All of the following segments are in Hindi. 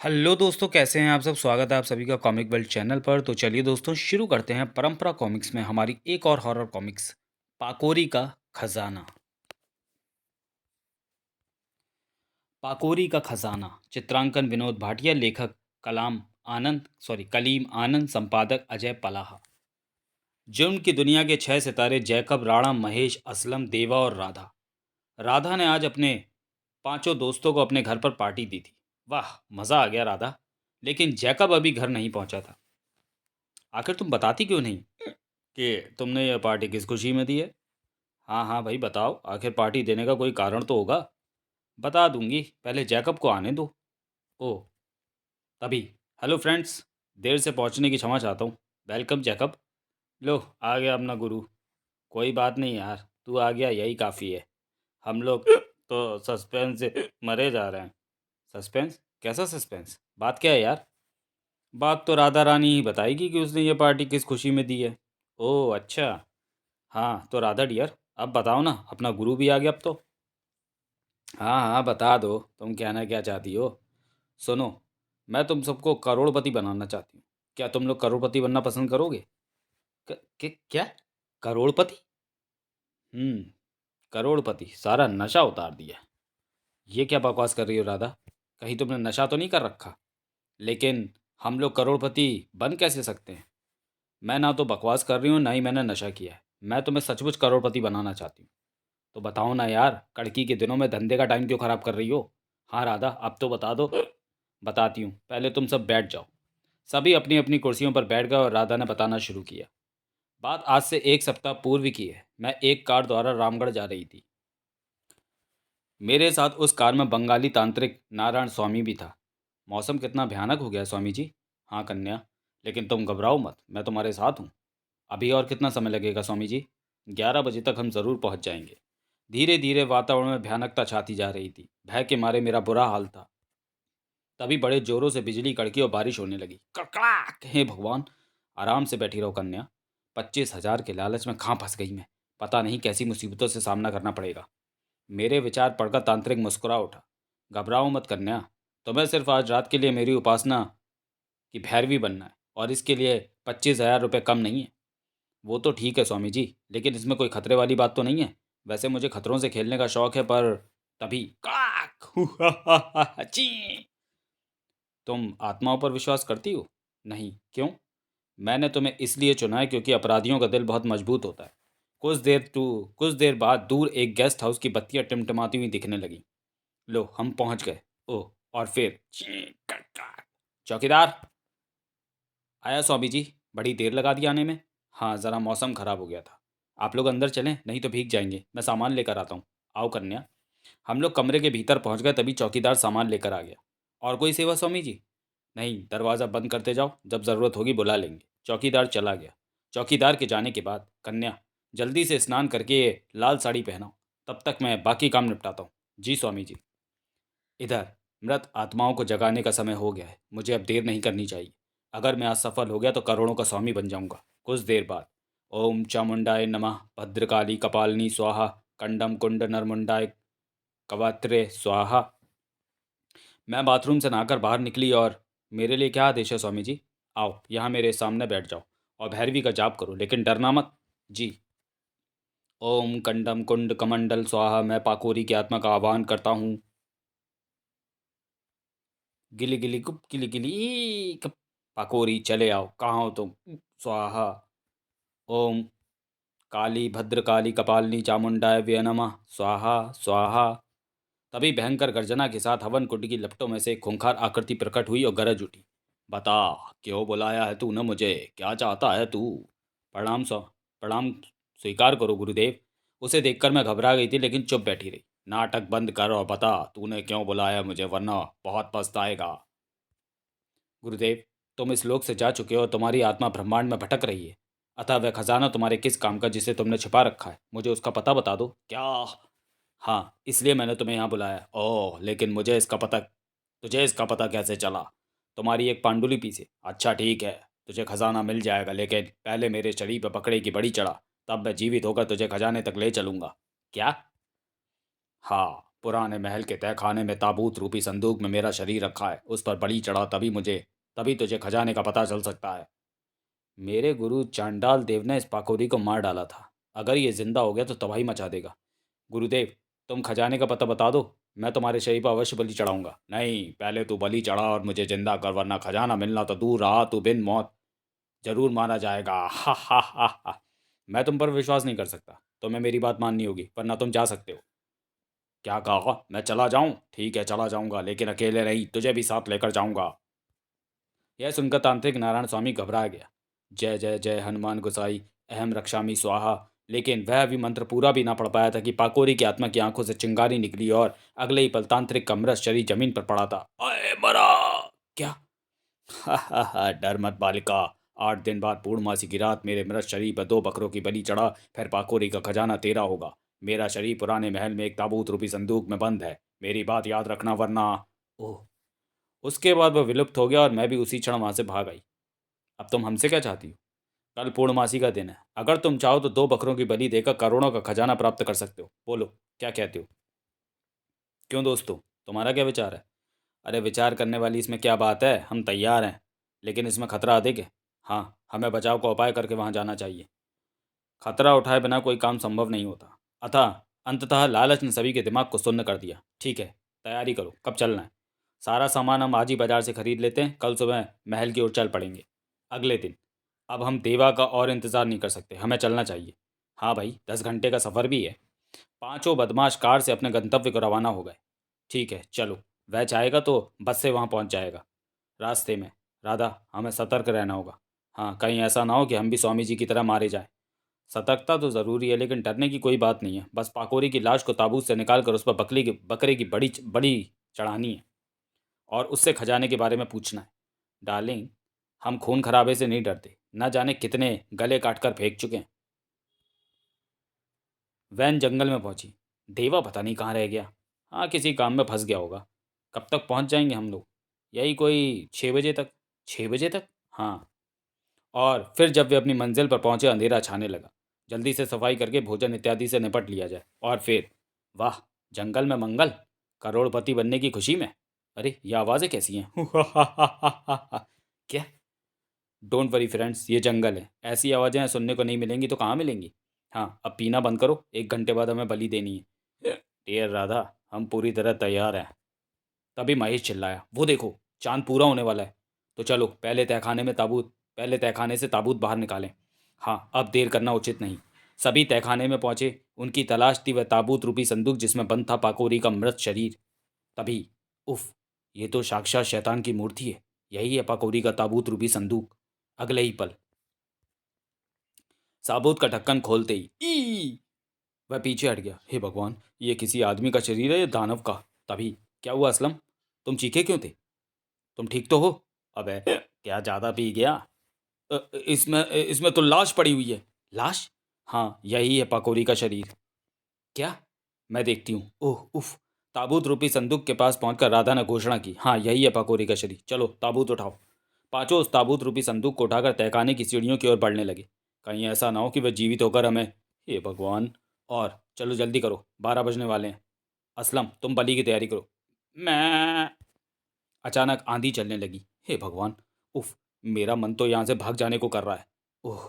हेलो दोस्तों, कैसे हैं आप सब। स्वागत है आप सभी का कॉमिक वर्ल्ड चैनल पर। तो चलिए दोस्तों, शुरू करते हैं परंपरा कॉमिक्स में हमारी एक और हॉरर कॉमिक्स, पाकोरी का खजाना। पाकोरी का खजाना, चित्रांकन विनोद भाटिया, लेखक कलीम आनंद, संपादक अजय पलाहा। जुर्म की दुनिया के 6 सितारे जैकब, राणा, महेश, असलम, देवा और राधा। राधा ने आज अपने पांचों दोस्तों को अपने घर पर पार्टी दी थी। वाह, मज़ा आ गया राधा। लेकिन जैकब अभी घर नहीं पहुंचा था। आखिर तुम बताती क्यों नहीं कि तुमने ये पार्टी किस खुशी में दी है। हाँ हाँ भाई बताओ, आखिर पार्टी देने का कोई कारण तो होगा। बता दूंगी, पहले जैकब को आने दो। ओ, तभी। हेलो फ्रेंड्स, देर से पहुंचने की क्षमा चाहता हूँ। Welcome Jacob. लो, आ गया अपना गुरु। कोई बात नहीं यार, तू आ गया यही काफ़ी है। हम लोग तो सस्पेंस से मरे जा रहे हैं। सस्पेंस? कैसा सस्पेंस? बात क्या है यार? बात तो राधा रानी ही बताएगी कि उसने ये पार्टी किस खुशी में दी है। ओह अच्छा। हाँ तो राधा डियर, अब बताओ ना, अपना गुरु भी आ गया अब तो। हाँ हाँ बता दो, तुम कहना क्या चाहती हो। सुनो, मैं तुम सबको करोड़पति बनाना चाहती हूँ। क्या तुम लोग करोड़पति बनना पसंद करोगे? क्या? करोड़पति? हम्म। करोड़पति, सारा नशा उतार दिया। ये क्या बकवास कर रही हो राधा? कहीं तुमने नशा तो नहीं कर रखा? लेकिन हम लोग करोड़पति बन कैसे सकते हैं? मैं ना तो बकवास कर रही हूँ, ना ही मैंने नशा किया है। मैं तुम्हें सचमुच करोड़पति बनाना चाहती हूँ। तो बताओ ना यार, कड़की के दिनों में धंधे का टाइम क्यों खराब कर रही हो? हाँ राधा, अब तो बता दो। बताती हूँ, पहले तुम सब बैठ जाओ। सभी अपनी अपनी कुर्सियों पर बैठ गए और राधा ने बताना शुरू किया। बात आज से 1 सप्ताह पूर्व की है। मैं एक कार द्वारा रामगढ़ जा रही थी। मेरे साथ उस कार में बंगाली तांत्रिक नारायण स्वामी भी था। मौसम कितना भयानक हो गया स्वामी जी। हाँ कन्या, लेकिन तुम घबराओ मत, मैं तुम्हारे साथ हूँ। अभी और कितना समय लगेगा स्वामी जी? 11 बजे तक हम ज़रूर पहुँच जाएंगे। धीरे धीरे वातावरण में भयानकता छाती जा रही थी। भय के मारे मेरा बुरा हाल था। तभी बड़े जोरों से बिजली कड़की और बारिश होने लगी। कड़कड़ाक! हे भगवान! आराम से बैठी रहो कन्या। 25,000 के लालच में कहाँ फंस गई मैं। पता नहीं कैसी मुसीबतों से सामना करना पड़ेगा। मेरे विचार पढ़कर तांत्रिक मुस्कुरा उठा। घबराओ मत कन्या, तुम्हें सिर्फ आज रात के लिए मेरी उपासना की भैरवी बनना है, और इसके लिए 25,000 रुपये कम नहीं है। वो तो ठीक है स्वामी जी, लेकिन इसमें कोई खतरे वाली बात तो नहीं है। वैसे मुझे खतरों से खेलने का शौक है, पर तभी ची! तुम आत्माओं पर विश्वास करती हो? नहीं, क्यों? मैंने तुम्हें इसलिए चुना है क्योंकि अपराधियों का दिल बहुत मजबूत होता है। कुछ देर बाद दूर एक गेस्ट हाउस की बत्तियां टिमटिमाती हुई दिखने लगी। लो, हम पहुंच गए। ओह, और फिर चौकीदार आया स्वामी जी। बड़ी देर लगा दी आने में। हाँ, ज़रा मौसम ख़राब हो गया था। आप लोग अंदर चलें, नहीं तो भीग जाएंगे। मैं सामान लेकर आता हूँ। आओ कन्या। हम लोग कमरे के भीतर पहुँच गए, तभी चौकीदार सामान लेकर आ गया। और कोई सेवा स्वामी जी? नहीं, दरवाज़ा बंद करते जाओ, जब ज़रूरत होगी बुला लेंगे। चौकीदार चला गया। चौकीदार के जाने के बाद, कन्या जल्दी से स्नान करके ये लाल साड़ी पहनाओ। तब तक मैं बाकी काम निपटाता हूँ। जी स्वामी जी। इधर मृत आत्माओं को जगाने का समय हो गया है। मुझे अब देर नहीं करनी चाहिए। अगर मैं आज सफल हो गया तो करोड़ों का स्वामी बन जाऊंगा। कुछ देर बाद, ओम चामुंडाय नमः, भद्रकाली कपालिनी स्वाहा, कंडम कुंड नरमुंडाय कवात्रे स्वाहा। मैं बाथरूम से नहाकर बाहर निकली और मेरे लिए क्या आदेश है स्वामी जी? आओ यहाँ मेरे सामने बैठ जाओ और भैरवी का जाप करो, लेकिन डरना मत। जी। ओम कंडम कुंड कमंडल स्वाहा, मैं पाकोरी की आत्मा का आह्वान करता हूँ। गिली गिली गुप गिली गिली कप। पाकोरी चले आओ, कहाँ हो तुम? स्वाहा। ओम काली भद्रकाली कपालिनी चामुंडाय वे नमः स्वाहा स्वाहा। तभी भयंकर गर्जना के साथ हवन कुंड की लपटों में से एक खूंखार आकृति प्रकट हुई और गरज उठी। बता, क्यों बुलाया है तूने मुझे? क्या चाहता है तू? प्रणाम स्व प्रणाम स्वीकार करो गुरुदेव। उसे देखकर मैं घबरा गई थी, लेकिन चुप बैठी रही। नाटक बंद कर और बता, तूने क्यों बुलाया मुझे, वरना बहुत पछताएगा। गुरुदेव, तुम इस लोक से जा चुके हो और तुम्हारी आत्मा ब्रह्मांड में भटक रही है। अतः वह खजाना तुम्हारे किस काम का जिसे तुमने छिपा रखा है, मुझे उसका पता बता दो। क्या? हाँ, इसलिए मैंने तुम्हें यहाँ बुलाया। ओह, लेकिन तुझे इसका पता कैसे चला? तुम्हारी एक पांडुलिपि से। अच्छा ठीक है, तुझे खजाना मिल जाएगा, लेकिन पहले मेरे शरीर पर पकड़े की बड़ी चढ़ा। तब मैं जीवित होकर तुझे खजाने तक ले चलूंगा। क्या? हाँ, पुराने महल के तहखाने में ताबूत रूपी संदूक में मेरा शरीर रखा है, उस पर बलि चढ़ा, तभी तुझे खजाने का पता चल सकता है। मेरे गुरु चांडाल देव ने इस पाकोरी को मार डाला था। अगर ये जिंदा हो गया तो तबाही मचा देगा। गुरुदेव, तुम खजाने का पता बता दो, मैं तुम्हारे शरीर पर अवश्य बलि चढ़ाऊंगा। नहीं, पहले तू बलि चढ़ा और मुझे जिंदा कर, वरना खजाना मिलना तो दूर रहा, तू बिन मौत जरूर मारा जाएगा। हा हा हा हा। मैं तुम पर विश्वास नहीं कर सकता, तुम्हें मेरी बात माननी होगी, वरना तुम जा सकते हो। क्या कहा? मैं चला जाऊं? ठीक है, चला जाऊंगा, लेकिन अकेले नहीं, तुझे भी साथ लेकर जाऊंगा। यह सुनकर तांत्रिक नारायण स्वामी घबरा गया। जय जय जय हनुमान गोसाई, अहम रक्षामि स्वाहा। लेकिन वह अभी मंत्र पूरा भी ना पढ़ पाया था कि पाकोरी की आत्मा की आंखों से चिंगारी निकली और अगले ही पल तांत्रिक का मृत शरीर जमीन पर पड़ा था। अरे मरा! क्या? हा हा हा, डर मत बालिका। 8 दिन बाद पूर्णमासी की रात मेरे मृत शरीर पर 2 बकरों की बलि चढ़ा, फिर पाकोरी का खजाना तेरा होगा। मेरा शरीर पुराने महल में एक ताबूत रूपी संदूक में बंद है। मेरी बात याद रखना, वरना। ओह! उसके बाद वह विलुप्त हो गया और मैं भी उसी क्षण वहां से भाग आई। अब तुम हमसे क्या चाहती हो? कल पूर्णमासी का दिन है। अगर तुम चाहो तो 2 बकरों की बलि देकर करोड़ों का खजाना प्राप्त कर सकते हो। बोलो, क्या कहते हो? क्यों दोस्तों, तुम्हारा क्या विचार है? अरे, विचार करने वाली इसमें क्या बात है, हम तैयार हैं। लेकिन इसमें खतरा अधिक है। हाँ, हमें बचाव का उपाय करके वहां जाना चाहिए। खतरा उठाए बिना कोई काम संभव नहीं होता। अतः अंततः लालच ने सभी के दिमाग को सुन्न कर दिया। ठीक है, तैयारी करो, कब चलना है? सारा सामान हम आज ही बाजार से खरीद लेते हैं, कल सुबह महल की ओर चल पड़ेंगे। अगले दिन। अब हम देवा का और इंतज़ार नहीं कर सकते, हमें चलना चाहिए। हाँ भाई, 10 घंटे का सफ़र भी है। पांचों बदमाश कार से अपने गंतव्य को रवाना हो गए। ठीक है, चलो। वह चाहेगा तो बस से वहाँ पहुँच जाएगा। रास्ते में राधा, हमें सतर्क रहना होगा। हाँ, कहीं ऐसा ना हो कि हम भी स्वामी जी की तरह मारे जाएं। सतर्कता तो ज़रूरी है, लेकिन डरने की कोई बात नहीं है। बस पाकोरी की लाश को ताबूत से निकाल कर उस पर बकरे की बड़ी बड़ी चढ़ानी है और उससे खजाने के बारे में पूछना है। डार्लिंग, हम खून खराबे से नहीं डरते, न जाने कितने गले काट कर फेंक चुके हैं। वैन जंगल में पहुंची। देवा पता नहीं कहाँ रह गया। हाँ, किसी काम में फंस गया होगा। कब तक पहुंच जाएंगे हम लोग? यही कोई 6 बजे तक। 6 बजे तक? हाँ। और फिर जब वे अपनी मंजिल पर पहुंचे, अंधेरा छाने लगा। जल्दी से सफाई करके भोजन इत्यादि से निपट लिया जाए और फिर। वाह! जंगल में मंगल, करोड़पति बनने की खुशी में। अरे, ये आवाज़ें कैसी हैं? क्या? डोंट वरी फ्रेंड्स, ये जंगल है, ऐसी आवाज़ें सुनने को नहीं मिलेंगी तो कहाँ मिलेंगी। हाँ, अब पीना बंद करो, 1 घंटे बाद हमें बलि देनी है। डियर राधा, हम पूरी तरह तैयार हैं। तभी महेश चिल्लाया, वो देखो, चांद पूरा होने वाला है। तो चलो, पहले तहखाने से ताबूत बाहर निकालें। हाँ, अब देर करना उचित नहीं। सभी तहखाने में पहुंचे। उनकी तलाश थी वह ताबूत रूपी संदूक जिसमें बंद था पाकोरी का मृत शरीर। तभी, उफ, ये तो साक्षात शैतान की मूर्ति है। यही है पाकोरी का ताबूत रूपी संदूक। अगले ही पल साबूत का ढक्कन खोलते ही वह पीछे हट गया। हे भगवान, ये किसी आदमी का शरीर है या दानव का? तभी, क्या हुआ असलम? तुम चीखे क्यों थे? तुम ठीक तो हो? अबे, क्या ज्यादा पी गया? इसमें इसमें तो लाश पड़ी हुई है। लाश? हाँ, यही है पाकोरी का शरीर। क्या? मैं देखती हूँ। ओह उफ! ताबूत रूपी संदूक के पास पहुंचकर राधा ने घोषणा की, हाँ, यही है पाकोरी का शरीर। चलो, ताबूत उठाओ। पांचों उस ताबूत रूपी संदूक को उठाकर तहखाने की सीढ़ियों की ओर बढ़ने लगे। कहीं ऐसा ना हो कि वह जीवित होकर हमें। हे भगवान! और चलो, जल्दी करो, 12 बजने वाले हैं। असलम, तुम बलि की तैयारी करो। मैं। अचानक आंधी चलने लगी। हे भगवान! उफ! मेरा मन तो यहाँ से भाग जाने को कर रहा है। ओह!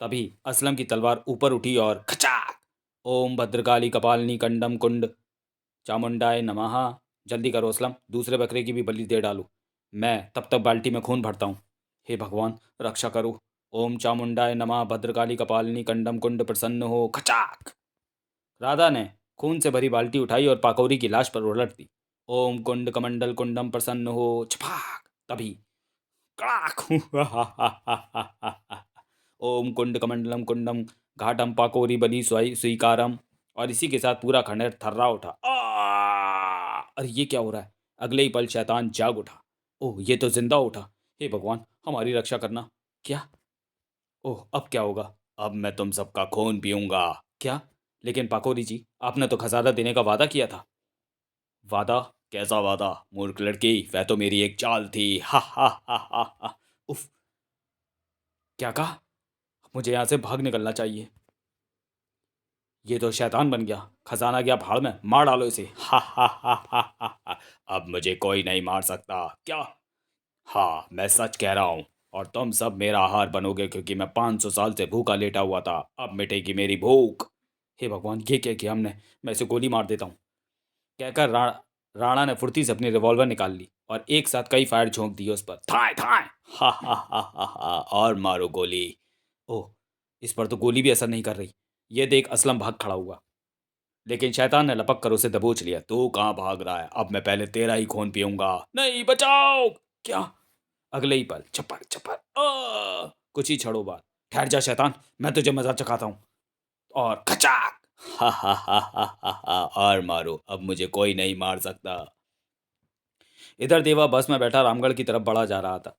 तभी असलम की तलवार ऊपर उठी और खचाक! ओम भद्रकाली कपालिनी कंडम कुंड चामुंडाय नमः। जल्दी करो असलम, दूसरे बकरे की भी बलि दे डालो। मैं तब तक बाल्टी में खून भरता हूँ। हे भगवान, रक्षा करो। ओम चामुंडाय नमः भद्रकाली कपालिनी कंडम कुंड प्रसन्न हो। खचाक! राधा ने खून से भरी बाल्टी उठाई और पाकौरी की लाश पर उलट दी। ओम कुंड कमंडल कुंडम प्रसन्न हो। छपाक! तभी कड़ाक! ओम कुंड कमंडलम कुंडम घाटम पाकोरी बलि स्वीकारम। और इसी के साथ पूरा खंडहर थर्रा उठा। अरे, ये क्या हो रहा है? अगले ही पल शैतान जाग उठा। ओह, ये तो जिंदा उठा। हे भगवान, हमारी रक्षा करना। क्या? ओह, अब क्या होगा? अब मैं तुम सबका खून पीऊंगा। क्या? लेकिन पाकोरी जी, आपने तो खजाना देने का वादा किया था। वादा? कैसा वादा, मूर्ख लड़की? वह तो मेरी एक चाल थी। हा हा हा हा हा। उफ! क्या कहा? मुझे यहाँ से भाग निकलना चाहिए। ये तो शैतान बन गया, खजाना गया भाड़ में, मार डालो इसे। हा हा हा हा हा हा। अब मुझे कोई नहीं मार सकता क्या? हाँ, मैं सच कह रहा हूँ। और तुम सब मेरा आहार बनोगे, क्योंकि मैं 500 साल से भूखा लेटा हुआ था। अब मिटेगी मेरी भूख। हे भगवान, ये क्या किया हमने? मैं इसे गोली मार देता हूँ, कहकर राणा ने फुर्ती से अपनी रिवॉल्वर निकाल ली और एक साथ कई फायर झोंक दिए उस पर। थाए थाए। हा हा हा हा हा। और मारो गोली। ओह, इस पर तो गोली भी असर नहीं कर रही। ये देख असलम भाग खड़ा हुआ, लेकिन शैतान ने लपक कर उसे दबोच लिया। तू कहाँ भाग रहा है? अब मैं पहले तेरा ही खून पीऊंगा। नहीं, बचाओ। क्या? अगले ही पल चपर चपर कुछ ही क्षणों बाद, ठहर जा शैतान, मैं तुझे मजा चखाता हूँ। और खचाक। हा हा हा हा हा हा। और मारो, अब मुझे कोई नहीं मार सकता। इधर देवा बस में बैठा रामगढ़ की तरफ बढ़ा जा रहा था।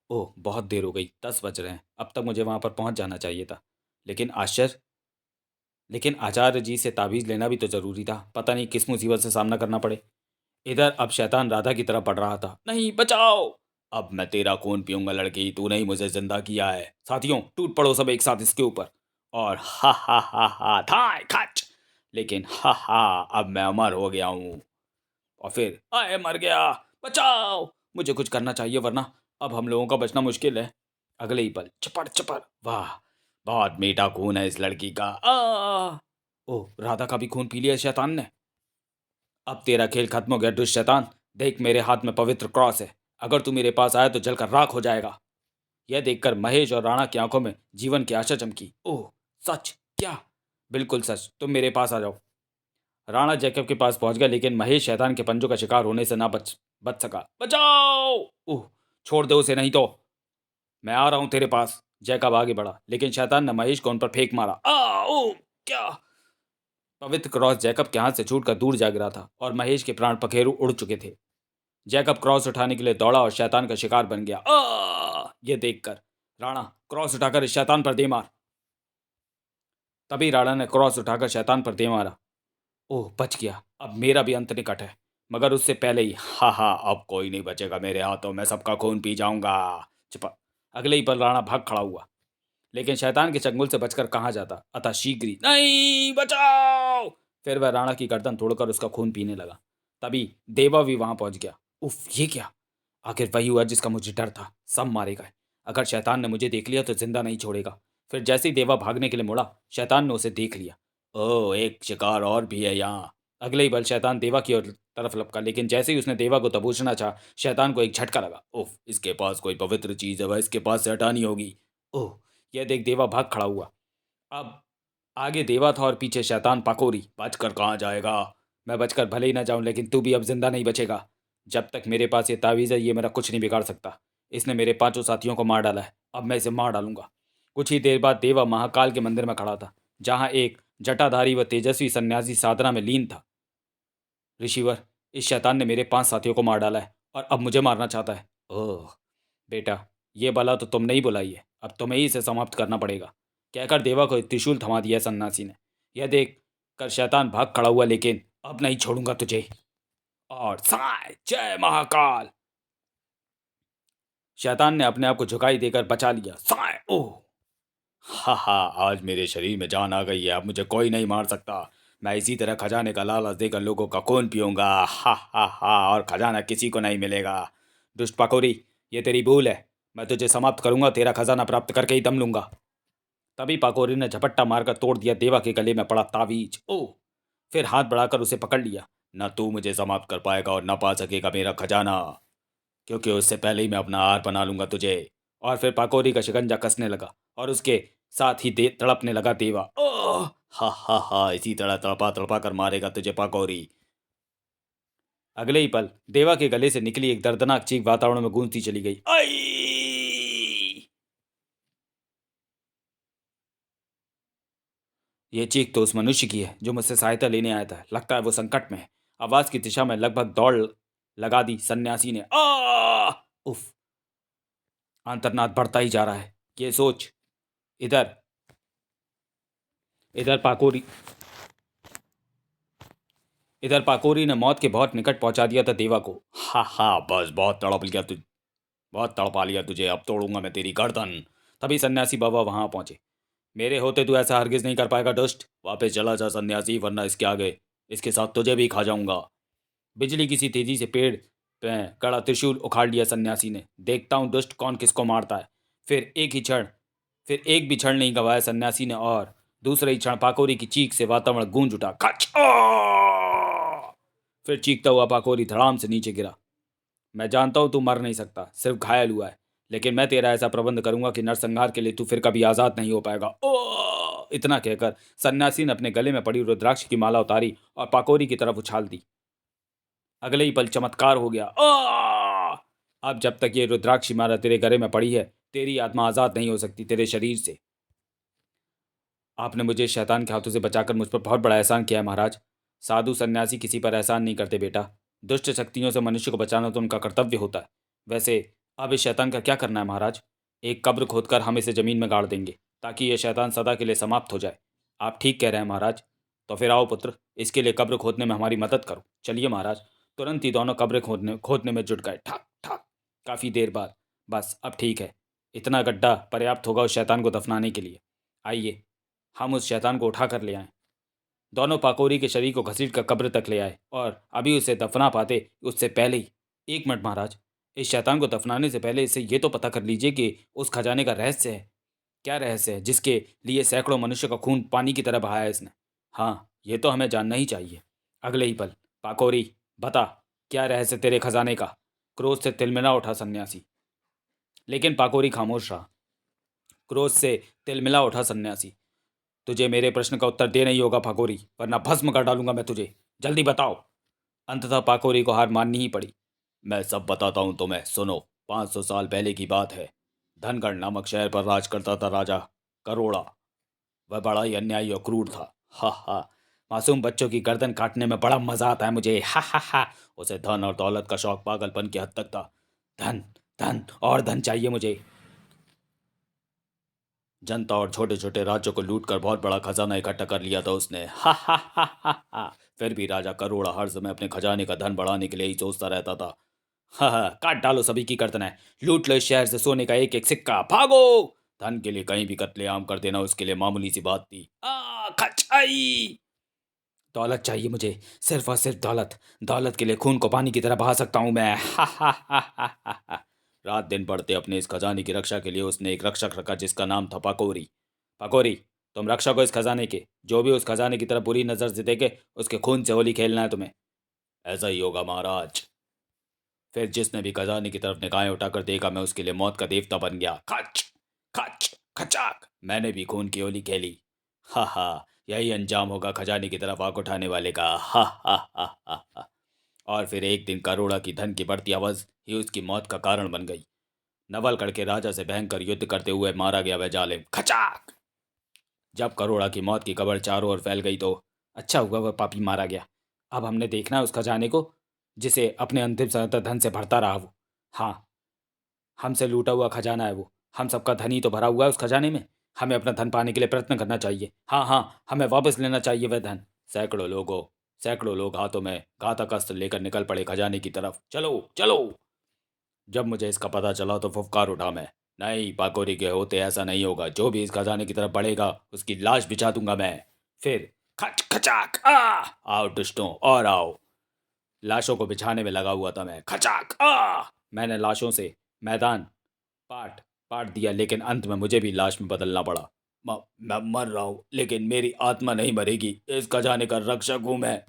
ओह, बहुत देर हो गई, 10 बज रहे हैं। अब तक मुझे वहां पर पहुंच जाना चाहिए था। लेकिन आश्चर्य, लेकिन आचार्य जी से ताबीज लेना भी तो जरूरी था। पता नहीं किस मुसीबत से सामना करना पड़े। इधर अब शैतान राधा की तरफ बढ़ रहा था। नहीं, बचाओ। अब मैं तेरा खून पीऊंगा लड़की, तूने ही मुझे जिंदा किया है। साथियों, टूट पड़ो सब एक साथ इसके ऊपर। और हा हा हा हा थाय खच। लेकिन हा हा, अब मैं अमर हो गया हूँ। और फिर आए, मर गया। बचाओ, मुझे कुछ करना चाहिए, वरना अब हम लोगों का बचना मुश्किल है। अगले ही पल चपड़ चपड़। वाह, बहुत मीठा खून है इस लड़की का। ओह, राधा का भी खून पी लिया शैतान ने। अब तेरा खेल खत्म हो गया दुष्ट शैतान। देख, मेरे हाथ में पवित्र क्रॉस है। अगर तू मेरे पास आया तो जलकर राख हो जाएगा। यह देखकर महेश और राणा की आंखों में जीवन की आशा चमकी। ओह, सच? क्या? बिल्कुल सच, तुम मेरे पास आ जाओ। राणा जैकब के पास पहुंच गया, लेकिन महेश शैतान के पंजों का शिकार होने से ना बच बच सका। बचाओ। ओह, छोड़ दो उसे, नहीं तो मैं आ रहा हूं तेरे पास। जैकब आगे बढ़ा, लेकिन शैतान ने महेश को उन पर फेंक मारा। ओ क्या? पवित्र क्रॉस जैकब के हाथ से छूटकर दूर जा गिरा था और महेश के प्राण पखेरु उड़ चुके थे। जैकब क्रॉस उठाने के लिए दौड़ा और शैतान का शिकार बन गया। यह देखकर राणा, क्रॉस उठाकर इस शैतान पर दे मार। तभी राणा ने क्रॉस उठाकर शैतान पर दे मारा। ओह, बच गया। अब मेरा भी अंत निकट है। मगर उससे पहले ही, हा हा, अब कोई नहीं बचेगा मेरे हाथों। मैं सबका खून पी जाऊंगा। चुप। अगले ही पल राणा भाग खड़ा हुआ, लेकिन शैतान के चंगुल से बचकर कहाँ जाता। अतः शीघ्र ही, नहीं, बचाओ। फिर वह राणा की गर्दन तोड़कर उसका खून पीने लगा। तभी देवा भी वहां पहुंच गया। उफ, ये क्या? आखिर वही हुआ जिसका मुझे डर था। सब मारे गए। अगर शैतान ने मुझे देख लिया तो जिंदा नहीं छोड़ेगा। फिर जैसे ही देवा भागने के लिए मुड़ा, शैतान ने उसे देख लिया। ओह, एक शिकार और भी है यहाँ। अगले ही पल शैतान देवा की ओर तरफ लपका, लेकिन जैसे ही उसने देवा को दबोचना चाहा, शैतान को एक झटका लगा। उफ, इसके पास कोई पवित्र चीज है, वह इसके पास से हटानी होगी। ओह, यह देख देवा भाग खड़ा हुआ। अब आगे देवा था और पीछे शैतान पाकोरी। बचकर कहाँ जाएगा? मैं बचकर भले ही ना जाऊं, लेकिन तू भी अब जिंदा नहीं बचेगा। जब तक मेरे पास ये तावीज़ है, ये मेरा कुछ नहीं बिगाड़ सकता। इसने मेरे 5 साथियों को मार डाला है, अब मैं इसे मार डालूंगा। कुछ ही देर बाद देवा महाकाल के मंदिर में खड़ा था, जहाँ एक जटाधारी व तेजस्वी सन्यासी साधना में लीन था। ऋषिवर, इस शैतान ने मेरे 5 साथियों को मार डाला है और अब मुझे मारना चाहता है। ओह बेटा, ये बला तो तुमने ही बुलाई है, अब तुम्हें ही इसे समाप्त करना पड़ेगा, कहकर देवा को एक त्रिशूल थमा दिया सन्यासी ने। यह देख कर शैतान भाग खड़ा हुआ, लेकिन अब नहीं छोड़ूंगा तुझे। और साय जय महाकाल। शैतान ने अपने आप को झुकाई देकर बचा लिया। साय। ओह, हा हा, आज मेरे शरीर में जान आ गई है। अब मुझे कोई नहीं मार सकता। मैं इसी तरह खजाने का लालच देकर लोगों का खून पीऊंगा। हा हा हा। और खजाना किसी को नहीं मिलेगा। दुष्ट पकोरी, ये तेरी भूल है। मैं तुझे समाप्त करूंगा, तेरा खजाना प्राप्त करके ही दम लूंगा। तभी पाकोरी ने झपट्टा मारकर तोड़ दिया देवा के गले में पड़ा तावीज। ओह, फिर हाथ बढ़ाकर उसे पकड़ लिया। न तू मुझे समाप्त कर पाएगा और न पा सकेगा मेरा खजाना, क्योंकि उससे पहले ही मैं अपना हार बना लूंगा तुझे। और फिर पाकोरी का शिकंजा कसने लगा और उसके साथ ही तड़पने लगा देवा। ओह, हा हा हा, इसी तरह तड़पा तड़पा कर मारेगा तुझे पाकोरी। अगले ही पल देवा के गले से निकली एक दर्दनाक चीख वातावरण में गूंजती चली गई। आई! ये चीख तो उस मनुष्य की है जो मुझसे सहायता लेने आया था। लगता है वो संकट में है। आवाज की दिशा में लगभग दौड़ लगा दी सन्यासी ने। उफ, आंतरनाद बढ़ता ही जा रहा है। ये सोच इधर इधर पाकोरी इधर पाकोरी ने मौत के बहुत निकट पहुंचा दिया था देवा को। हा हा, बस बहुत तड़पा लिया तुझे, अब तोड़ूंगा मैं तेरी गर्दन। तभी सन्यासी बाबा वहां पहुंचे। मेरे होते तू ऐसा हरगिज नहीं कर पाएगा दुष्ट। वापस चला जा सन्यासी, वरना इसके आगे इसके साथ तुझे भी खा जाऊंगा। बिजली की सी तेजी से पेड़ पे कड़ा त्रिशूल उखाड़ लिया सन्यासी ने। देखता हूँ दुष्ट कौन किसको मारता है। फिर एक भी क्षण नहीं गवाया सन्यासी ने, और दूसरे ही क्षण पाकोरी की चीख से वातावरण गूंज उठा। खच! फिर चीखता हुआ पाकोरी धड़ाम से नीचे गिरा। मैं जानता हूं तू मर नहीं सकता, सिर्फ घायल हुआ है, लेकिन मैं तेरा ऐसा प्रबंध करूंगा कि नरसंहार के लिए तू फिर कभी आजाद नहीं हो पाएगा। ओ! इतना कहकर सन्यासी ने अपने गले में पड़ी रुद्राक्ष की माला उतारी और पाकोरी की तरफ उछाल दी। अगले ही पल चमत्कार हो गया। अब जब तक ये रुद्राक्ष माला तेरे गले में पड़ी है, तेरी आत्मा आजाद नहीं हो सकती तेरे शरीर से। आपने मुझे शैतान के हाथों से बचाकर मुझ पर बहुत बड़ा एहसान किया है महाराज। साधु सन्यासी किसी पर एहसान नहीं करते बेटा। दुष्ट शक्तियों से मनुष्य को बचाना तो उनका कर्तव्य होता है। वैसे अब इस शैतान का क्या करना है महाराज? एक कब्र खोदकर हम इसे जमीन में गाड़ देंगे, ताकि यह शैतान सदा के लिए समाप्त हो जाए। आप ठीक कह रहे हैं महाराज। तो फिर आओ पुत्र, इसके लिए कब्र खोदने में हमारी मदद करो। चलिए महाराज। तुरंत ही दोनों कब्र खोदने खोदने में जुट गए। ठाक ठाक। काफी देर बाद। बस अब ठीक है। इतना गड्ढा पर्याप्त होगा उस शैतान को दफनाने के लिए। आइए हम उस शैतान को उठा कर ले आए। दोनों पाकोरी के शरीर को घसीट कर कब्र तक ले आए, और अभी उसे दफना पाते उससे पहले ही। एक मिनट महाराज, इस शैतान को दफनाने से पहले इसे ये तो पता कर लीजिए कि उस खजाने का रहस्य है। क्या रहस्य है जिसके लिए सैकड़ों मनुष्य का खून पानी की तरह बहाया इसने? हाँ, ये तो हमें जानना ही चाहिए। अगले ही पल। पाकोरी, बता, क्या रहस्य तेरे खजाने का? क्रोध से तिलमिला उठा सन्यासी। लेकिन पाकोरी खामोश रहा। क्रोध से तिलमिला उठा सन्यासी। तुझे मेरे प्रश्न का उत्तर दे नहीं होगा पाकोरी, वरना भस्म कर डालूंगा मैं तुझे। जल्दी बताओ। अंततः पाकोरी को हार माननी ही पड़ी। मैं सब बताता हूँ तुम्हें, सुनो। 500 साल पहले की बात है। धनगढ़ नामक शहर पर राज करता था राजा करोड़ा। वह बड़ा ही अन्यायी और क्रूर था। हा हा। मासूम बच्चों की गर्दन काटने में बड़ा मजा आता है मुझे। हा हा हा। उसे धन और दौलत का शौक पागलपन की हद तक था। धन, धन और धन चाहिए मुझे। जनता और छोटे छोटे राज्यों को लूट कर बहुत बड़ा खजाना इकट्ठा कर लिया था उसने। हा हा हा हा हा। फिर भी राजा करोड़ा हर समय अपने खजाने का धन बढ़ाने के लिए ही सोचता रहता था। हा हा। काट डालो सभी की गर्दनें। लूट लो इस शहर से सोने का एक एक सिक्का। भागो। धन के लिए कहीं भी कत्लेआम कर देना उसके लिए मामूली सी बात थी। खचाई। दौलत चाहिए मुझे, सिर्फ और सिर्फ दौलत। दौलत के लिए खून को पानी की तरह बहा सकता हूं मैं। हा हा हा हा हा हा। रात दिन बढ़ते अपने इस खजाने की रक्षा के लिए उसने एक रक्षक रखा जिसका नाम था पकोरी। पकोरी, तुम रक्षक हो इस खजाने के। जो भी उस खजाने की तरफ बुरी नजर से देखे, उसके खून से होली खेलना है तुम्हें। ऐसा ही होगा महाराज। फिर जिसने भी खजाने की तरफ निगाहें उठाकर देखा, मैं उसके लिए मौत का देवता बन गया। खच खच खचाक। मैंने भी खून की होली खेली। हा हा। यही अंजाम होगा खजाने की तरफ आग उठाने वाले का। हा हा हा हा हा। और फिर एक दिन करोड़ा की धन की बढ़ती आवाज ही उसकी मौत का कारण बन गई। नवलगढ़ के राजा से भयंकर युद्ध करते हुए मारा गया वह जालिम। खचाक। जब करोड़ा की मौत की खबर चारों ओर फैल गई तो अच्छा हुआ वह पापी मारा गया। अब हमने देखना है उस खजाने को, जिसे अपने अंतिम समय तक धन से भरता रहा वो। हाँ, हमसे लूटा हुआ खजाना है वो। हम सबका धन ही तो भरा हुआ है उस खजाने में। हमें अपना धन पाने के लिए प्रयत्न करना चाहिए। हाँ हाँ, हमें वापस लेना चाहिए वह धन। सैकड़ों लोग हाथों में घातक अस्त्र लेकर निकल पड़े खजाने की तरफ। चलो चलो। जब मुझे इसका पता चला तो फुफकार उठा मैं। नहीं, पाकोरी के होते ऐसा नहीं होगा। जो भी इस खजाने की तरफ बढ़ेगा उसकी लाश बिछा दूंगा मैं। फिर खच खचाक। आओ दुष्टों, और आओ। लाशों को बिछाने में लगा हुआ था मैं। खचाक। मैंने लाशों से मैदान पाट पाट दिया, लेकिन अंत में मुझे भी लाश में बदलना पड़ा। मैं मर रहा हूँ, लेकिन मेरी आत्मा नहीं मरेगी। इस खजाने का रक्षक हूं मैं,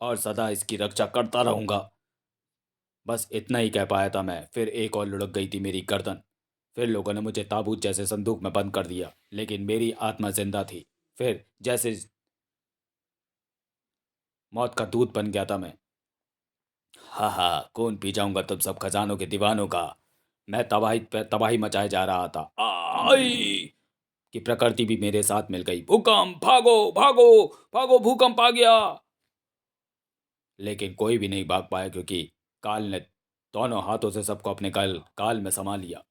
और सदा इसकी रक्षा करता रहूंगा। बस इतना ही कह पाया था मैं। फिर एक और लुढ़क गई थी मेरी गर्दन। फिर लोगों ने मुझे ताबूत जैसे संदूक में बंद कर दिया, लेकिन मेरी आत्मा जिंदा थी। फिर जैसे मौत का दूत बन गया था मैं। हा हा। कौन पी जाऊंगा तुम सब खजानों के दीवानों का। मैं तबाही पे तबाही मचाए जा रहा था। आई कि प्रकृति भी मेरे साथ मिल गई। भूकंप, भागो भागो भागो, भूकंप आ गया। लेकिन कोई भी नहीं भाग पाया, क्योंकि काल ने दोनों हाथों से सबको अपने काल काल में समा लिया।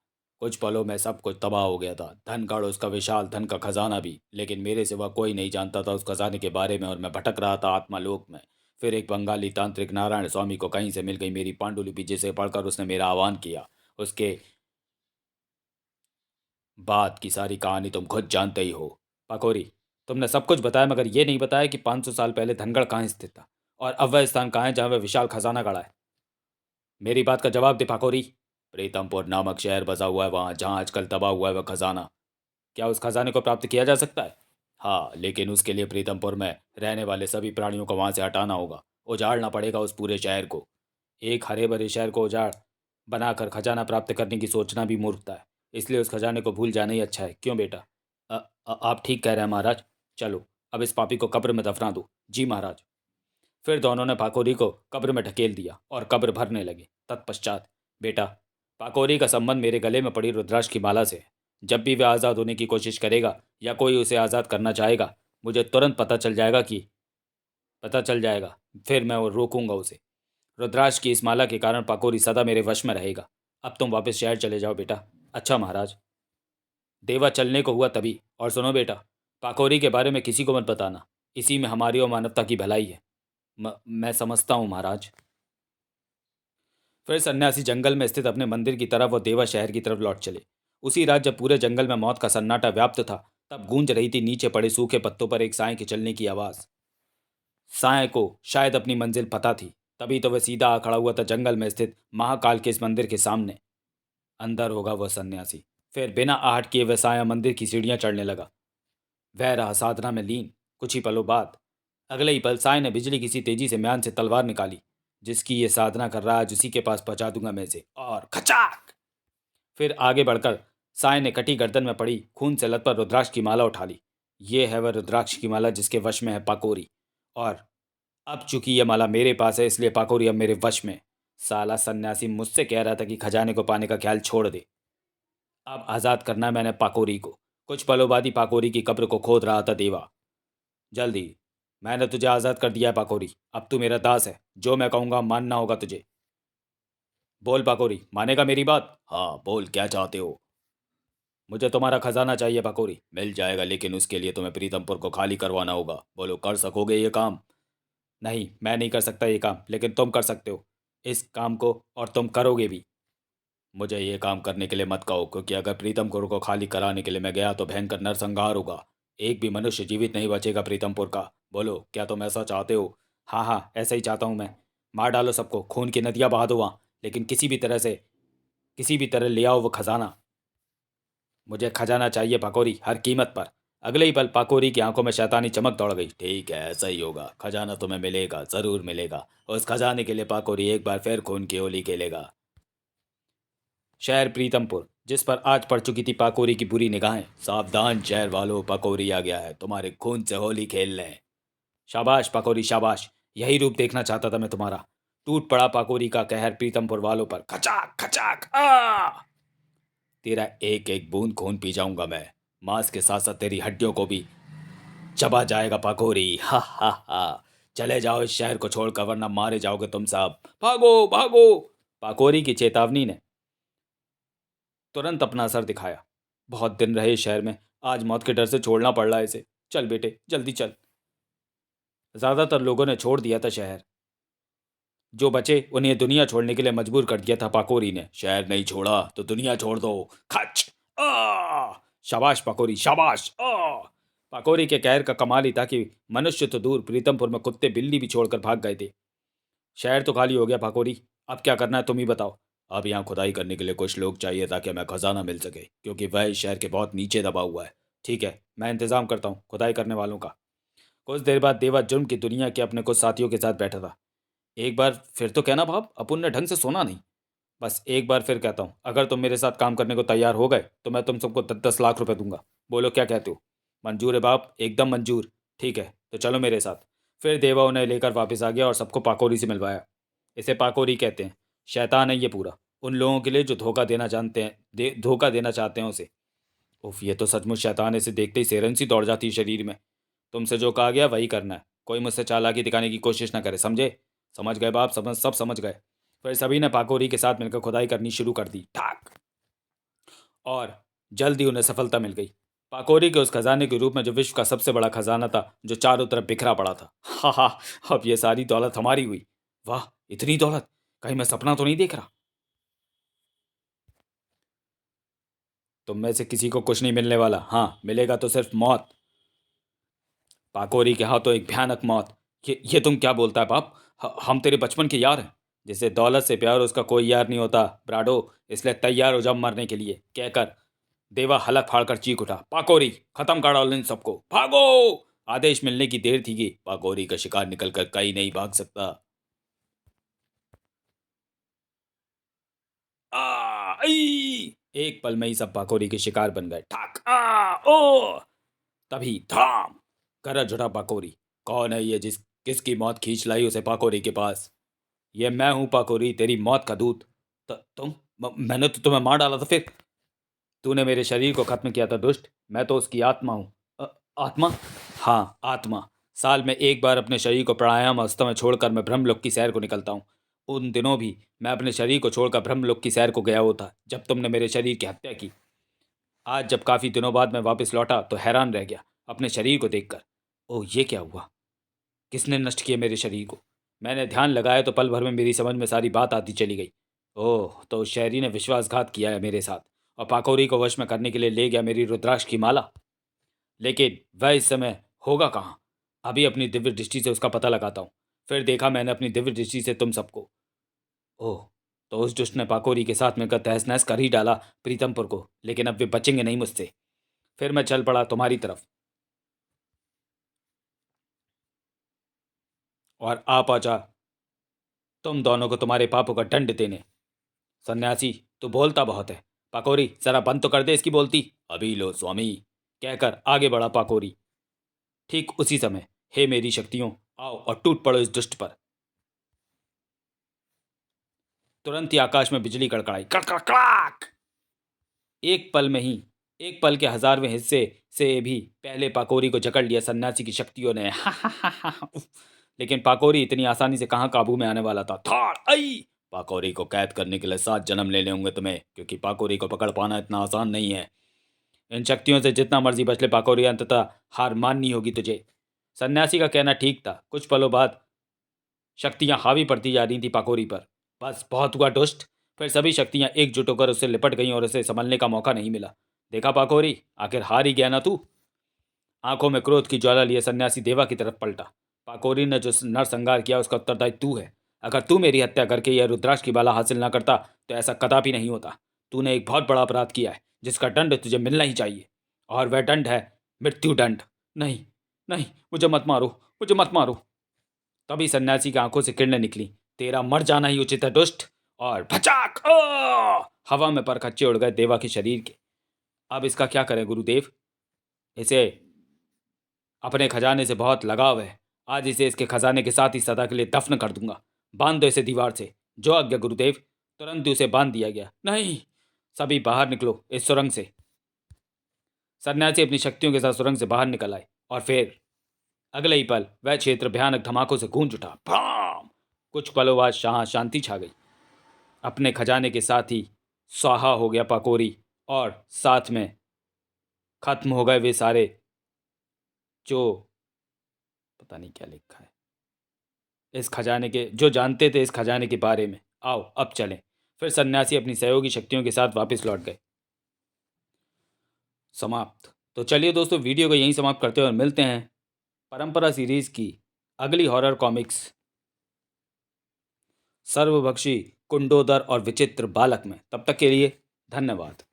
कुछ पलों में सब कुछ तबाह हो गया था। धनगढ़, उसका विशाल धन का खजाना भी, लेकिन मेरे सिवा कोई नहीं जानता था उस खजाने के बारे में, और मैं भटक रहा था आत्मालोक में। फिर एक बंगाली तांत्रिक नारायण स्वामी को कहीं से मिल गई मेरी पांडुलिपि, जिसे पढ़कर उसने मेरा आह्वान किया। उसके बात की सारी कहानी तुम खुद जानते ही हो पाकोरी। तुमने सब कुछ बताया मगर ये नहीं बताया कि 500 साल पहले धनगढ़ कहाँ स्थित था और अब वह स्थान कहाँ है जहाँ वह विशाल खजाना गड़ा है। मेरी बात का जवाब दे पाकोरी। प्रीतमपुर नामक शहर बसा हुआ है वहाँ जहाँ आजकल दबा हुआ है वह खजाना। क्या उस खजाने को प्राप्त किया जा सकता है? हाँ, लेकिन उसके लिए प्रीतमपुर में रहने वाले सभी प्राणियों को वहां से हटाना होगा। उजाड़ना पड़ेगा उस पूरे शहर को। एक हरे भरे शहर को उजाड़ बनाकर खजाना प्राप्त करने की सोचना भी मूर्खता है। इसलिए उस खजाने को भूल जाना ही अच्छा है। क्यों बेटा? आप ठीक कह रहे हैं महाराज। चलो, अब इस पापी को कब्र में दफना दो। जी महाराज। फिर दोनों ने पाकोरी को कब्र में ढकेल दिया और कब्र भरने लगे। तत्पश्चात, बेटा, पाकोरी का संबंध मेरे गले में पड़ी रुद्राक्ष की माला से है। जब भी वह आज़ाद होने की कोशिश करेगा या कोई उसे आज़ाद करना चाहेगा, मुझे तुरंत पता चल जाएगा। फिर मैं वो रोकूंगा उसे। रुद्राक्ष की इस माला के कारण पाकोरी सदा मेरे वश में रहेगा। अब तुम वापस शहर चले जाओ बेटा। अच्छा महाराज। देवा चलने को हुआ तभी। और सुनो बेटा, पाकोरी के बारे में किसी को मत बताना। इसी में हमारी और मानवता की भलाई है। मैं समझता हूँ महाराज। फिर सन्यासी जंगल में स्थित अपने मंदिर की तरफ और देवा शहर की तरफ लौट चले। उसी रात जब पूरे जंगल में मौत का सन्नाटा व्याप्त था, तब गूंज रही थी नीचे पड़े सूखे पत्तों पर एक साय के चलने की आवाज। साय को शायद अपनी मंजिल पता थी, तभी तो वह सीधा आ खड़ा हुआ था जंगल में स्थित महाकाल के इस मंदिर के सामने। अंदर होगा वह सन्यासी। फिर बिना आहट किए वह साया मंदिर की सीढ़ियां चढ़ने लगा। वह रहा साधना में लीन। कुछ ही पलों बाद अगले ही पल साय ने बिजली की सी तेजी से म्यान से तलवार निकाली। जिसकी ये साधना कर रहा है उसी के पास पहुंचा दूंगा मैं इसे। और खचाक! फिर आगे बढ़कर साय ने कटी गर्दन में पड़ी खून से लथपथ रुद्राक्ष की माला उठा ली। ये है वह रुद्राक्ष की माला जिसके वश में है पाकोरी। और अब चूंकि यह माला मेरे पास है, इसलिए पाकोरी अब मेरे वश में। साला सन्यासी मुझसे कह रहा था कि खजाने को पाने का ख्याल छोड़ दे। अब आज़ाद करना है मैंने पाकोरी को। कुछ पलों बाद ही पाकोरी की कब्र को खोद रहा था देवा। जल्दी। मैंने तुझे आज़ाद कर दिया है पाकोरी। अब तू मेरा दास है। जो मैं कहूँगा मानना होगा तुझे। बोल पाकोरी, मानेगा मेरी बात? हाँ बोल, क्या चाहते हो? मुझे तुम्हारा खजाना चाहिए पाकोरी। मिल जाएगा, लेकिन उसके लिए तुम्हें प्रीतमपुर को खाली करवाना होगा। बोलो, कर सकोगे ये काम? नहीं, मैं नहीं कर सकता ये काम, लेकिन तुम कर सकते हो इस काम को, और तुम करोगे भी। मुझे ये काम करने के लिए मत कहो, क्योंकि अगर प्रीतमपुर को खाली कराने के लिए मैं गया तो भयंकर नरसंहार होगा। एक भी मनुष्य जीवित नहीं बचेगा प्रीतमपुर का। बोलो, क्या तुम ऐसा चाहते हो? हाँ हाँ, ऐसा ही चाहता हूँ मैं। मार डालो सबको, खून की नदियाँ बहा दो वहाँ, लेकिन किसी भी तरह ले आओ वो खजाना। मुझे खजाना चाहिए पाकोरी, हर कीमत पर। अगले ही पल पाकोरी की आंखों में शैतानी चमक दौड़ गई। ठीक है, ऐसा ही होगा। खजाना तुम्हें मिलेगा, जरूर मिलेगा। उस खजाने के लिए पाकोरी एक बार फिर खून की होली खेलेगा। शहर प्रीतमपुर, जिस पर आज पड़ चुकी थी पाकोरी की बुरी निगाहें। सावधान शहर वालों, पाकोरी आ गया है, तुम्हारे खून से होली खेल लें। शाबाश पाकोरी शाबाश, यही रूप देखना चाहता था मैं तुम्हारा। टूट पड़ा पाकोरी का कहर प्रीतमपुर वालों पर। खचाक खचाक आ! तेरा एक एक बूंद खून पी जाऊंगा मैं। मांस के साथ साथ तेरी हड्डियों को भी चबा जाएगा पाकोरी। हा हा हा। चले जाओ इस शहर को छोड़कर, वरना मारे जाओगे तुम सब। भागो भागो! पाकोरी की चेतावनी ने तुरंत अपना असर दिखाया। बहुत दिन रहे इस शहर में, आज मौत के डर से छोड़ना पड़ रहा है इसे। चल बेटे, जल्दी चल। ज्यादातर लोगों ने छोड़ दिया था शहर। जो बचे उन्हें दुनिया छोड़ने के लिए मजबूर कर दिया था पाकोरी ने। शहर नहीं छोड़ा तो दुनिया छोड़ दो। खच! आ! शाबाश पाकोरी शाबाश! पाकोरी के कहर का कमाल ही था कि मनुष्य तो दूर, प्रीतमपुर में कुत्ते बिल्ली भी छोड़कर भाग गए थे। शहर तो खाली हो गया पाकोरी। अब क्या करना है तुम ही बताओ। अब यहाँ खुदाई करने के लिए कुछ लोग चाहिए ताकि हमें खजाना मिल सके, क्योंकि वह इस शहर के बहुत नीचे दबा हुआ है। ठीक है, मैं इंतजाम करता हूँ खुदाई करने वालों का। कुछ देर बाद देवा जुर्म की दुनिया के अपने कुछ साथियों के साथ बैठा था। एक बार फिर तो कहना भाव, अपुन ने ढंग से सोना नहीं। बस एक बार फिर कहता हूँ, अगर तुम मेरे साथ काम करने को तैयार हो गए तो मैं तुम सबको 10-10 लाख रुपए दूंगा। बोलो, क्या कहते हो? मंजूर है बाप, एकदम मंजूर। ठीक है, तो चलो मेरे साथ। फिर देवा उन्हें लेकर वापस आ गया और सबको पाकोरी से मिलवाया। इसे पाकोरी कहते हैं। शैतान है ये पूरा। उन लोगों के लिए जो धोखा देना चाहते हैं उसे। उफ, ये तो सचमुच शैतान है। इसे देखते ही सेरन सी दौड़ जाती है शरीर में। तुमसे जो कहा गया वही करना है। कोई मुझसे चालाकी दिखाने की कोशिश ना करे, समझे? समझ गए बाप, सब समझ गए। फिर सभी ने पाकोरी के साथ मिलकर खुदाई करनी शुरू कर दी। ठाक! और जल्द ही उन्हें सफलता मिल गई। पाकोरी के उस खजाने के रूप में जो विश्व का सबसे बड़ा खजाना था, जो चारों तरफ बिखरा पड़ा था। हा हा! अब ये सारी दौलत हमारी हुई। वाह, इतनी दौलत! कहीं मैं सपना तो नहीं देख रहा? तुम में से किसी को कुछ नहीं मिलने वाला। हाँ, मिलेगा तो सिर्फ मौत। पाकोरी के हाथों एक भयानक मौत। ये तुम क्या बोलता है बाप? हम तेरे बचपन के यार हैं। जिसे दौलत से प्यार उसका कोई यार नहीं होता ब्राडो। इसलिए तैयार हो जाओ मरने के लिए, कहकर देवा हलक फाड़कर चीख उठा, पाकोरी, खत्म कर डालो इन सबको, भागो। आदेश मिलने की देर थी कि पाकोरी का शिकार निकलकर कहीं नहीं भाग सकता। आ आई! एक पल में ही सब पाकोरी के शिकार बन गए। ठाक आ ओ! तभी धाम! गरज उठा पाकोरी। कौन है ये जिस किसकी मौत खींच लाई उसे पाकोरी के पास? ये मैं हूं पाकोरी, तेरी मौत का दूत। तुम? मैंने तो तुम्हें मार डाला था फिर। तूने मेरे शरीर को खत्म किया था दुष्ट। मैं तो उसकी आत्मा हूँ। आत्मा? हाँ, आत्मा। साल में एक बार अपने शरीर को प्राणायाम अवस्था में छोड़कर मैं ब्रह्मलोक की सैर को निकलता हूँ। उन दिनों भी मैं अपने शरीर को छोड़कर ब्रह्मलोक की सैर को गया होता जब तुमने मेरे शरीर की हत्या की। आज जब काफ़ी दिनों बाद मैं वापस लौटा तो हैरान रह गया अपने शरीर को देखकर। ओह, ये क्या हुआ? किसने नष्ट किया मेरे शरीर को? मैंने ध्यान लगाया तो पल भर में मेरी समझ में सारी बात आती चली गई। ओह, तो उस शहरी ने विश्वासघात किया है मेरे साथ और पाकोरी को वश में करने के लिए ले गया मेरी रुद्राक्ष की माला। लेकिन वह इस समय होगा कहाँ? अभी अपनी दिव्य दृष्टि से उसका पता लगाता हूँ। फिर देखा मैंने अपनी दिव्य दृष्टि से तुम सबको। ओह, तो उस दुष्ट ने पाकोरी के साथ मिलकर तहस नहस कर ही डाला प्रीतमपुर को, लेकिन अब वे बचेंगे नहीं मुझसे। फिर मैं चल पड़ा तुम्हारी तरफ और आ पहुंचा तुम दोनों को तुम्हारे पापों का दंड देने। सन्यासी, तू बोलता बहुत है। पाकोरी, जरा बंद तो कर दे इसकी बोलती। अभी लो स्वामी, कहकर आगे बढ़ा पाकोरी। ठीक उसी समय, हे मेरी शक्तियों, आओ और टूट पड़ो इस दुष्ट पर। तुरंत ही आकाश में बिजली कड़कड़ाई, कड़कड़ाक। एक पल में ही, एक पल के हजारवें हिस्से से भी पहले पाकोरी को जकड़ लिया सन्यासी की शक्तियों ने। उफ। लेकिन पाकोरी इतनी आसानी से कहाँ काबू में आने वाला था। थाड़ आई! पाकोरी को कैद करने के लिए 7 जन्म लेने होंगे तुम्हें, क्योंकि पाकोरी को पकड़ पाना इतना आसान नहीं है। इन शक्तियों से जितना मर्जी बच ले पाकोरी, अंततः हार माननी होगी तुझे। सन्यासी का कहना ठीक था। कुछ पलों बाद शक्तियां हावी पड़ती जा रही थी पाकोरी पर। बस बहुत हुआ दुष्ट। फिर सभी शक्तियां एकजुट होकर उससे लिपट गईं और उसे संभलने का मौका नहीं मिला। देखा पाकोरी, आखिर हार ही गया ना तू। आंखों में क्रोध की ज्वाला लिए सन्यासी देवा की तरफ पलटा। पाकोरी ने जो नरसंहार किया उसका उत्तरदायी तू है। अगर तू मेरी हत्या करके यह रुद्राक्ष की बाला हासिल ना करता तो ऐसा कदापि नहीं होता। तूने एक बहुत बड़ा अपराध किया है जिसका दंड तुझे मिलना ही चाहिए, और वह दंड है मृत्यु दंड। नहीं, नहीं, मुझे मत मारो, मुझे मत मारो। तभी सन्यासी की आंखों से किरणें निकली। तेरा मर जाना ही उचित है दुष्ट। और भचाक! हवा में पर खच्चे उड़ गए देवा के शरीर के। अब इसका क्या करें गुरुदेव? इसे अपने खजाने से बहुत लगाव है। आज इसे इसके खजाने के साथ ही सदा के लिए दफन कर दूंगा। बांध दो इसे दीवार से। जो आज्ञा गुरुदेव। तुरंत ही उसे बांध दिया गया। नहीं, सभी बाहर निकलो इस सुरंग से। सन्यासी अपनी शक्तियों के साथ सुरंग से बाहर निकल आए और फिर अगले ही पल वह क्षेत्र भयानक धमाकों से गूंज उठा। भाम! कुछ पलों बाद शांति छा गई। अपने खजाने के साथ ही स्वाहा हो गया पाकोरी, और साथ में खत्म हो गए वे सारे जो, पता नहीं क्या लिखा है, इस खजाने के, जो जानते थे इस खजाने के बारे में। आओ अब चलें। फिर सन्यासी अपनी सहयोगी शक्तियों के साथ वापस लौट गए। समाप्त। तो चलिए दोस्तों, वीडियो को यहीं समाप्त करते हैं और मिलते हैं परंपरा सीरीज की अगली हॉरर कॉमिक्स सर्वभक्षी कुंडोदर और विचित्र बालक में। तब तक के लिए धन्यवाद।